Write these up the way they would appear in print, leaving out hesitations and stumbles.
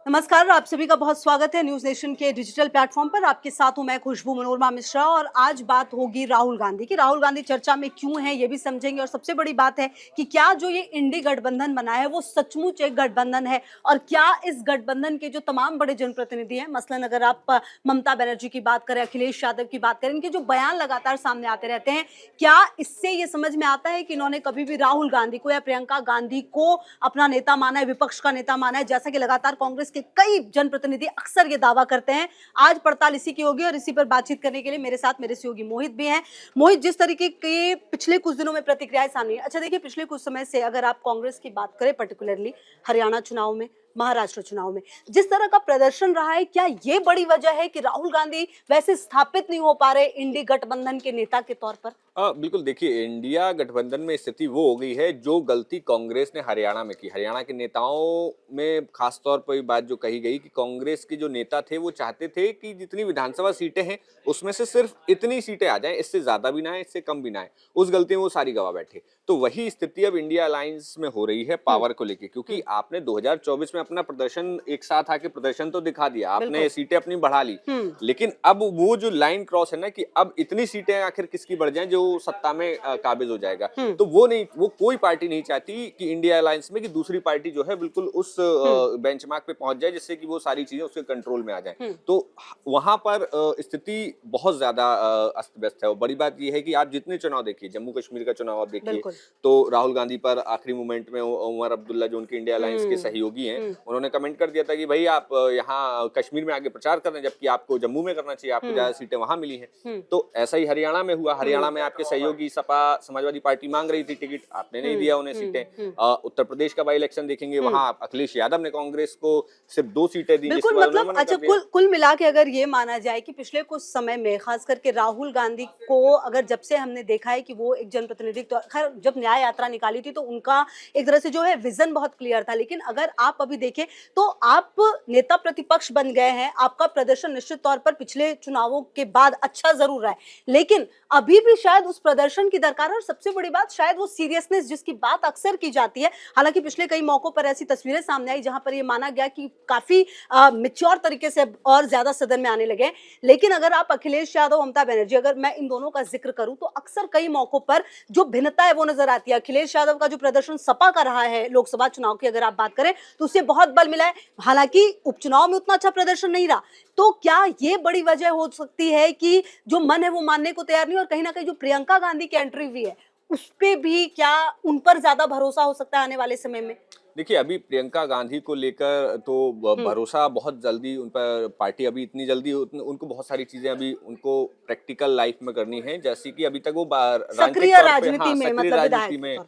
नमस्कार, आप सभी का बहुत स्वागत है न्यूज नेशन के डिजिटल प्लेटफॉर्म पर। आपके साथ हूं मैं खुशबू मनोरमा मिश्रा और आज बात होगी राहुल गांधी की। राहुल गांधी चर्चा में क्यों है ये भी समझेंगे और सबसे बड़ी बात है कि क्या जो ये इंडी गठबंधन बना है वो सचमुच एक गठबंधन है और क्या इस गठबंधन के जो तमाम बड़े जनप्रतिनिधि हैं, मसलन अगर आप ममता बनर्जी की बात करें, अखिलेश यादव की बात करें, इनके जो बयान लगातार सामने आते रहते हैं, क्या इससे ये समझ में आता है कि इन्होंने कभी भी राहुल गांधी को या प्रियंका गांधी को अपना नेता माना है, विपक्ष का नेता माना है, जैसा कि लगातार कांग्रेस के कई जनप्रतिनिधि अक्सर ये दावा करते हैं। आज पड़ताल इसी की होगी और इसी पर बातचीत करने के लिए मेरे साथ मेरे सहयोगी मोहित भी हैं। मोहित, जिस तरीके के पिछले कुछ दिनों में प्रतिक्रियाएं सामने, अच्छा देखिए, पिछले कुछ समय से अगर आप कांग्रेस की बात करें, पर्टिकुलरली हरियाणा चुनाव में, महाराष्ट्र चुनाव में जिस तरह का प्रदर्शन रहा है, क्या ये बड़ी वजह है कि राहुल गांधी वैसे स्थापित नहीं हो पा रहे इंडी गठबंधन के नेता के तौर पर? बिल्कुल। देखिए, इंडिया गठबंधन में स्थिति वो हो गई है जो गलती कांग्रेस ने हरियाणा में की। हरियाणा के नेताओं में खास तौर पर ये बात जो कही गई कि कांग्रेस के जो नेता थे वो चाहते थे कि जितनी विधानसभा सीटें हैं उसमें से सिर्फ इतनी सीटें आ जाएं, इससे ज्यादा भी ना आए, इससे कम भी ना आए। उस गलती में वो सारी गवा बैठे। तो वही स्थिति अब इंडिया अलायंस में हो रही है पावर को लेके, क्योंकि आपने 2024 में अपना प्रदर्शन एक साथ आके प्रदर्शन तो दिखा दिया, आपने सीटें अपनी बढ़ा ली, लेकिन अब वो जो लाइन क्रॉस है ना कि अब इतनी सीटें आखिर किसकी बढ़ जाएं जो सत्ता में काबिज हो जाएगा, तो वो कोई पार्टी नहीं चाहती कि इंडिया अलायंस में कि दूसरी पार्टी जो है बिल्कुल उस बेंचमार्क पे पहुंच जाए जिससे कि वो सारी चीजें उसके कंट्रोल में आ जाएं। तो वहां पर स्थिति बहुत ज्यादा अस्त व्यस्त है। और बड़ी बात यह है कि आप जितने चुनाव देखिए, जम्मू कश्मीर का चुनाव आप देखिए, तो राहुल गांधी पर आखिरी मोमेंट में उमर अब्दुल्ला जो उनके इंडिया अलायंस के सहयोगी हैं, उन्होंने कमेंट कर दिया था कि भाई आप यहाँ कश्मीर में आगे प्रचार कर रहे हैं जबकि आपको जम्मू में करना चाहिए, आपको ज्यादा सीटें वहां मिली हैं। तो ऐसा ही हरियाणा में हुआ। हरियाणा में आपके सहयोगी सपा समाजवादी पार्टी मांग रही थी टिकट, आपने नहीं दिया उन्हें सीटें। उत्तर प्रदेश का बाई इलेक्शन देखेंगे, वहां अखिलेश यादव ने कांग्रेस को सिर्फ 2 सीटें दी। बिल्कुल, मतलब अच्छा, कुल मिला के अगर ये माना जाए कि पिछले कुछ समय में खास करके राहुल गांधी को, अगर जब से हमने देखा है कि वो एक जनप्रतिनिधि, तो खैर जब न्याय यात्रा निकाली थी तो उनका एक तरह से जो है विजन बहुत क्लियर था, लेकिन अगर आप अभी देखें तो आप नेता प्रतिपक्ष बन गए हैं, आपका प्रदर्शन निश्चित तौर पर पिछले चुनावों के बाद अच्छा जरूर रहा है, लेकिन अभी भी शायद उस प्रदर्शन की दरकार है। और सबसे बड़ी बात शायद वो सीरियसनेस जिसकी बात अक्सर की जाती है, हालांकि पिछले कई मौकों पर ऐसी तस्वीरें सामने आई जहां पर ये माना गया कि काफी मैच्योर तरीके से और ज्यादा सदन में आने लगे, लेकिन अगर आप अखिलेश यादव, ममता बनर्जी, अगर मैं इन दोनों का जिक्र करूं तो अक्सर कई मौकों पर जो भिन्नता है वो नजर आती है। अखिलेश यादव का जो प्रदर्शन सपा का रहा है लोकसभा चुनाव की अगर आप बात करें तो उससे बहुत बल मिला है, हालांकि उपचुनाव में उतना अच्छा प्रदर्शन नहीं रहा। तो क्या ये बड़ी वजह हो सकती है कि जो मन है वो मानने को तैयार नहीं, और कहीं ना कहीं जो प्रियंका गांधी की एंट्री हुई है उस पे भी क्या उन पर ज्यादा भरोसा हो सकता है आने वाले समय में? देखिए, अभी प्रियंका गांधी को लेकर तो भरोसा बहुत जल्दी उन पर, पार्टी अभी इतनी जल्दी उनको बहुत सारी चीजें अभी उनको प्रैक्टिकल लाइफ में करनी है, जैसे कि अभी तक वो सक्रिय राजनीति में, सक्रिय राजनीति में,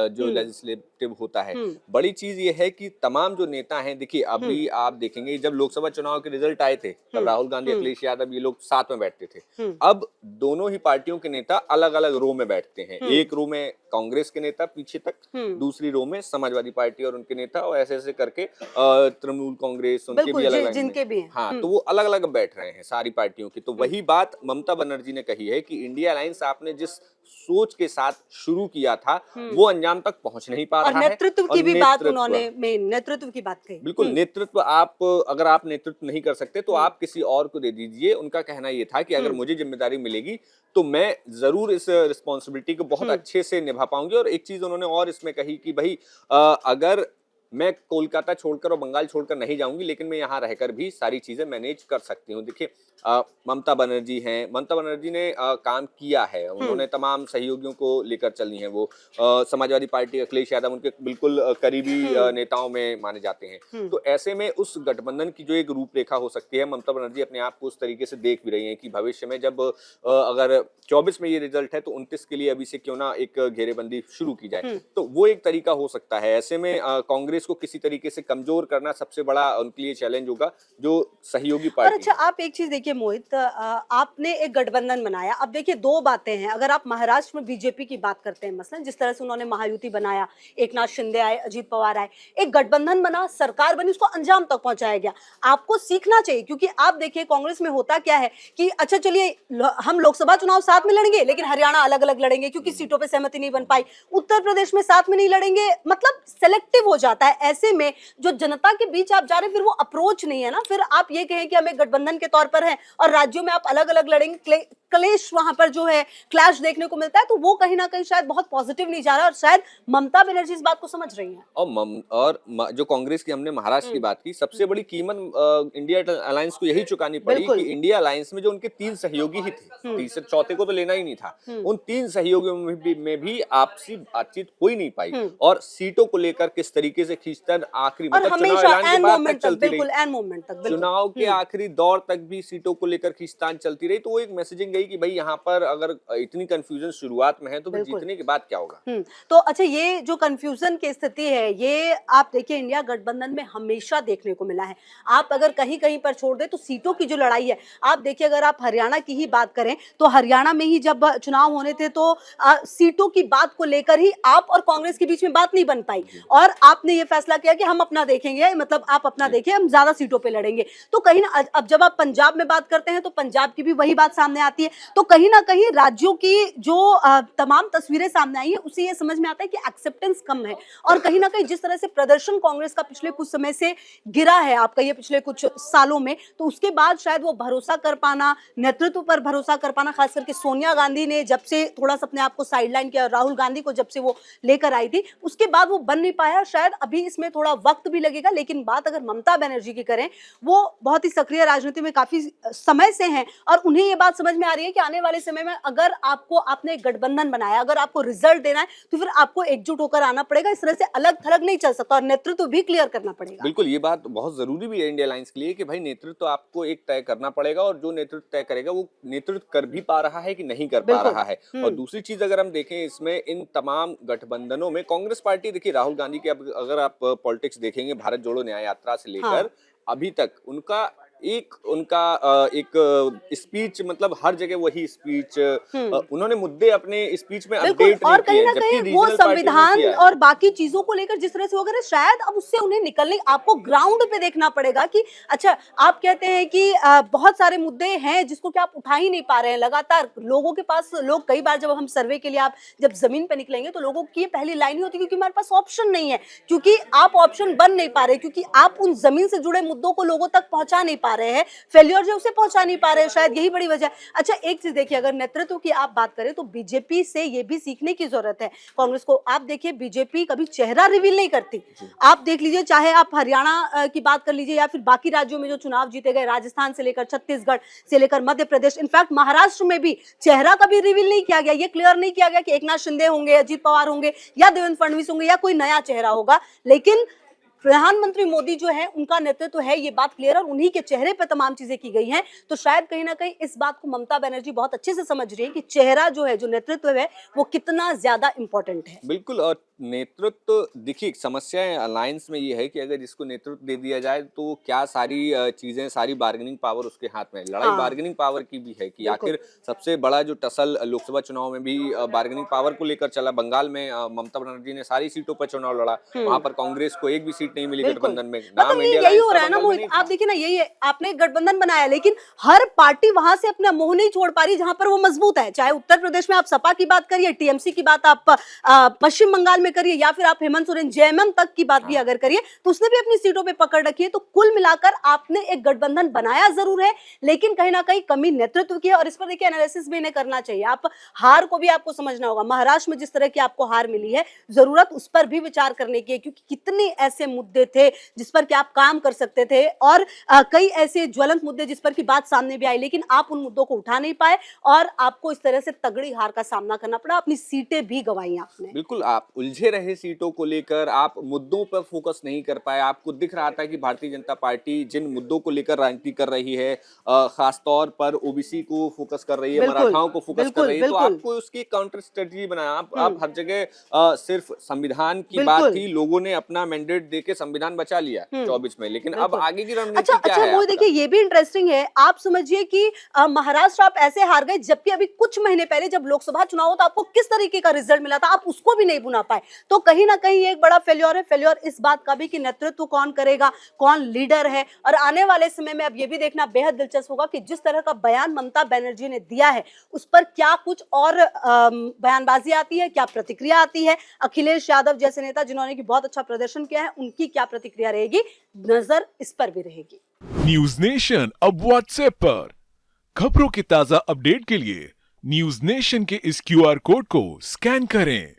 जो लेजिस्लेटिव होता है। बड़ी चीज ये है कि तमाम जो नेता हैं, देखिए अभी आप देखेंगे जब लोकसभा चुनाव के रिजल्ट आए थे तब राहुल गांधी, अखिलेश यादव ये लोग साथ में बैठते थे। अब दोनों ही पार्टियों के नेता अलग अलग रो में बैठते हैं। एक रो में कांग्रेस के नेता पीछे तक, दूसरी रो में समाजवादी पार्टी और उनके नेता, और ऐसे ऐसे करके तृणमूल कांग्रेस उनके भी अलग जिनके भी हैं। हाँ, तो वो अलग अलग बैठ रहे हैं सारी पार्टियों की। तो वही बात ममता बनर्जी ने कही है कि इंडिया अलायंस आपने जिस सोच के साथ शुरू किया था वो अंजाम तक पहुंच नहीं पा रहा है। नेतृत्व की भी बात उन्होंने, नेतृत्व की बात कही। बिल्कुल, नेतृत्व आप, अगर आप नेतृत्व नहीं कर सकते तो आप किसी और को दे दीजिए। उनका कहना ये था कि अगर मुझे जिम्मेदारी मिलेगी तो मैं जरूर इस रिस्पॉन्सिबिलिटी को बहुत अच्छे से निभा पाऊंगी। और एक चीज उन्होंने और इसमें कही कि भाई अगर मैं कोलकाता छोड़कर और बंगाल छोड़कर नहीं जाऊंगी, लेकिन मैं यहाँ रहकर भी सारी चीजें मैनेज कर सकती हूँ। देखिए, ममता बनर्जी हैं, ममता बनर्जी ने काम किया है, उन्होंने तमाम सहयोगियों को लेकर चली हैं। वो समाजवादी पार्टी, अखिलेश यादव उनके बिल्कुल करीबी नेताओं में माने जाते हैं। तो ऐसे में उस गठबंधन की जो एक रूपरेखा हो सकती है, ममता बनर्जी अपने आप को उस तरीके से देख भी रही है कि भविष्य में जब अगर 24 में ये रिजल्ट है तो 29 के लिए अभी से क्यों ना एक घेरेबंदी शुरू की जाए, तो वो एक तरीका हो सकता है। ऐसे में कांग्रेस को किसी तरीके से कमजोर करना सबसे बड़ा उनके लिए चैलेंज होगा, जो सहयोगी पार्टी। अच्छा, आप एक चीज देखिए मोहित, आपने एक गठबंधन बनाया। अब देखिए, दो बातें हैं। अगर आप महाराष्ट्र में बीजेपी की बात करते हैं, मसलन जिस तरह से उन्होंने महायुति बनाया, एकनाथ शिंदे आए, अजीत पवार आए, एक गठबंधन बना, सरकार बनी, उसको अंजाम तक पहुंचाया गया। आपको सीखना चाहिए, क्योंकि आप देखिए कांग्रेस में होता क्या है कि अच्छा चलिए हम लोकसभा चुनाव साथ में लड़ेंगे लेकिन हरियाणा अलग अलग लड़ेंगे क्योंकि सीटों पर सहमति नहीं बन पाई, उत्तर प्रदेश में साथ में नहीं लड़ेंगे, मतलब सेलेक्टिव हो जाता है। है। ऐसे में जो जनता के बीच आप जा रहे हैं, फिर वो अप्रोच नहीं है ना। फिर आप ये कहें कि हम एक गठबंधन के तौर पर हैं और राज्यों में आप अलग अलग लड़ेंगे, क्लेश वहां पर जो है क्लैश देखने को मिलता है, तो वो कहीं ना कहीं शायद बहुत पॉजिटिव नहीं जा रहा है और शायद ममता बनर्जी इस बात को समझ रही हैं। जो कांग्रेस की हमने महाराष्ट्र की बात की, सबसे बड़ी कीमत इंडिया अलायंस को यही चुकानी पड़ी बिल्कुल। कि इंडिया अलायंस में जो उनके 3 सहयोगी ही थे, तीसरे चौथे को तो लेना ही नहीं था, उन 3 सहयोगियों में भी आपसी बातचीत हो ही नहीं पाई और सीटों को लेकर किस तरीके से खींचतान आखिरी और मतलब चुनाव हमेशा ऐलान के एन बाद मोमेंट तक तक, चलती बिल्कुल रही, एन मोमेंट तक, बिल्कुल। चुनाव के आखिरी दौर तक भी सीटों को लेकर खींचतान चलती रही। तो वो एक मैसेजिंग गई कि भाई यहाँ पर अगर इतनी कंफ्यूजन शुरुआत में है तो फिर बिल्कुल। जीतने के बाद क्या होगा। तो अच्छा, ये जो कंफ्यूजन की स्थिति है, ये आप देखिए इंडिया गठबंधन में हमेशा देखने को मिला है। आप अगर कहीं कहीं पर छोड़ दे तो सीटों की जो लड़ाई है, आप देखिए अगर आप हरियाणा की ही बात करें तो हरियाणा में ही जब चुनाव होने थे तो सीटों की बात को लेकर ही आप और कांग्रेस के बीच में बात नहीं बन पाई और आपने ये फैसला किया कि हम अपना देखेंगे, मतलब आप अपना देखिए, हम ज्यादा सीटों पे लड़ेंगे। तो कहीं ना, अब जब आप पंजाब में बात करते हैं तो पंजाब की भी वही बात सामने आती है। तो कहीं ना कहीं राज्यों की जो तमाम तस्वीरें सामने आई है, उससे ये समझ में आता है कि एक्सेप्टेंस कम है और कहीं ना कहीं जिस तरह से प्रदर्शन कांग्रेस का पिछले कुछ समय से गिरा है, आपका ये पिछले कुछ सालों में, तो उसके बाद शायद वो भरोसा कर पाना, नेतृत्व पर भरोसा कर पाना, खास करके सोनिया गांधी ने जब से थोड़ा सा अपने आप को साइडलाइन किया, राहुल गांधी को जब से वो लेकर आई थी, उसके बाद वो बन नहीं पाया। शायद अभी इसमें थोड़ा वक्त भी लगेगा, लेकिन बात अगर ममता बनर्जी की करें, वो बहुत ही सक्रिय राजनीति में काफी समय से हैं और उन्हें ये बात समझ में आ रही है कि आने वाले समय में अगर आपने एक गठबंधन बनाया, अगर आपको रिजल्ट देना है तो फिर आपको एकजुट होकर आना पड़ेगा। इस तरह से अलग थलग नहीं चल सकता और नेतृत्व भी क्लियर करना पड़ेगा। बिल्कुल, ये बात बहुत जरूरी भी है इंडिया अलायंस के लिए कि भाई नेतृत्व आपको एक तय करना पड़ेगा और जो नेतृत्व तय करेगा वो नेतृत्व कर भी पा रहा है कि नहीं कर पा रहा है। और दूसरी चीज अगर हम देखें इसमें, इन तमाम गठबंधनों में कांग्रेस पार्टी, देखिए राहुल गांधी के अगर आप पॉलिटिक्स देखेंगे, भारत जोड़ो न्याय यात्रा से लेकर अभी तक उनका एक स्पीच, मतलब हर जगह वही स्पीच, उन्होंने मुद्दे अपने स्पीच में अपडेट और नहीं कहीं किए, ना जबकि कहीं वो रीजनल पार्टी ने संविधान किया है। और बाकी चीजों को लेकर जिस तरह से वगैरह, शायद अब उससे उन्हें निकलने, आपको ग्राउंड पे देखना पड़ेगा कि अच्छा, आप कहते हैं कि बहुत सारे मुद्दे हैं जिसको कि आप उठा ही नहीं पा रहे हैं लगातार। लोगों के पास, लोग कई बार जब हम सर्वे के लिए आप जब जमीन पे निकलेंगे तो लोगों की पहली लाइन ही होती है क्योंकि हमारे पास ऑप्शन नहीं है, क्योंकि आप ऑप्शन बन नहीं पा रहे, क्योंकि आप उन जमीन से जुड़े मुद्दों को लोगों तक पहुंचा नहीं पा रहे हैं, फेल्योर जो उसे पहुंचा नहीं पा रहे हैं, शायद यही बड़ी वजह है। अच्छा, एक चीज देखिए, अगर नेतृत्व की आप बात करें तो बीजेपी से ये भी सीखने की जरूरत है कांग्रेस को। आप देखिए बीजेपी कभी चेहरा रिवील नहीं करती। आप देख लीजिए, चाहे आप हरियाणा की बात कर लीजिए या फिर बाकी राज्यों में जो चुनाव जीते गए, राजस्थान से लेकर छत्तीसगढ़ से लेकर मध्य प्रदेश, इनफैक्ट महाराष्ट्र में भी चेहरा कभी रिवील नहीं किया गया। ये क्लियर नहीं किया गया कि एकनाथ शिंदे होंगे, अजीत पवार होंगे या देवेंद्र फडणवीस होंगे या कोई नया चेहरा होगा, लेकिन प्रधानमंत्री मोदी जो है उनका नेतृत्व है, ये बात क्लियर, और उन्हीं के चेहरे पर तमाम चीजें की गई हैं। तो शायद कहीं ना कहीं इस बात को ममता बनर्जी बहुत अच्छे से समझ रही है कि चेहरा जो है, जो नेतृत्व है, वो कितना ज्यादा इंपॉर्टेंट है। बिल्कुल। और नेतृत्व, देखिए समस्या अलायंस में ये है कि अगर जिसको नेतृत्व दे दिया जाए तो क्या सारी चीजें, सारी बार्गेनिंग पावर उसके हाथ में है। लड़ाई बार्गेनिंग पावर की भी है कि आखिर सबसे बड़ा जो टसल लोकसभा चुनाव में भी बार्गेनिंग पावर को लेकर चला। बंगाल में ममता बनर्जी ने सारी सीटों पर चुनाव लड़ा, वहां पर कांग्रेस को एक भी सीट नहीं मिली गठबंधन में। मतलब ये यही हो रहा है ना मोहित, आप देखिए ना, यही है, आपने गठबंधन बनाया लेकिन हर पार्टी वहां से अपना मुंह नहीं छोड़ पा रही जहां पर वो मजबूत है। चाहे उत्तर प्रदेश में आप सपा की बात करिए, टीएमसी की बात आप पश्चिम बंगाल में करिए, या फिर आप हेमंत सोरेन जेएमएम तक की बात भी अगर करिए तो उसने भी अपनी सीटों पे पकड़ रखी है। तो कुल मिलाकर आपने एक गठबंधन बनाया जरूर है, लेकिन कहीं ना कहीं कमी नेतृत्व की है और इस पर देखिए एनालिसिस भी इन्हें करना चाहिए। आप हार को भी आपको समझना होगा। महाराष्ट्र में जिस तरह की आपको हार मिली है, जरूरत उस पर भी विचार करने की है, क्योंकि कितने ऐसे मुद्दे थे जिस पर कि आप काम कर सकते थे और कई ऐसे ज्वलंत मुद्दे जिस पर की बात सामने भी आई, लेकिन आप उन मुद्दों को उठा नहीं पाए और आपको इस तरह से तगड़ी हार का सामना करना पड़ा, अपनी सीटें भी गंवाई आपने। बिल्कुल, आप उलझे रहे सीटों को लेकर, आप मुद्दों पर फोकस नहीं कर पाए। आपको दिख रहा था कि भारतीय जनता पार्टी जिन मुद्दों को लेकर राजनीति कर रही है, खासतौर पर ओबीसी को फोकस कर रही है, मराठाओं को फोकस कर रही है, तो आपको उसकी काउंटर स्ट्रेटजी बनाया। आप हर जगह सिर्फ संविधान की बात थी, लोगों ने अपना मैंडेट देके संविधान बचा लिया 24 में, लेकिन अब आगे की रणनीति क्या है? वो देखिए ये भी इंटरेस्टिंग है। आप समझिए कि महाराष्ट्र आप ऐसे हार गए, जबकि अभी कुछ महीने पहले जब लोकसभा चुनाव हो तो आपको किस तरीके का रिजल्ट मिला था, आप उसको भी नहीं भुना पाए। तो कहीं ना कहीं ये एक बड़ा फेल्योर है। फेल्योर इस बात का भी कि नेतृत्व कौन करेगा, कौन लीडर है। और आने वाले समय में अब ये भी देखना बेहद दिलचस्प होगा कि जिस तरह का बयान ममता बनर्जी ने दिया है उस पर क्या कुछ और बयानबाजी आती है, क्या प्रतिक्रिया आती है। अखिलेश यादव जैसे नेता जिन्होंने कि बहुत अच्छा प्रदर्शन किया है, उनकी क्या प्रतिक्रिया रहेगी, नजर इस पर भी रहेगी। न्यूज नेशन अब व्हाट्सएप पर खबरों के ताजा अपडेट के लिए न्यूज नेशन के इस क्यूआर कोड को स्कैन करें।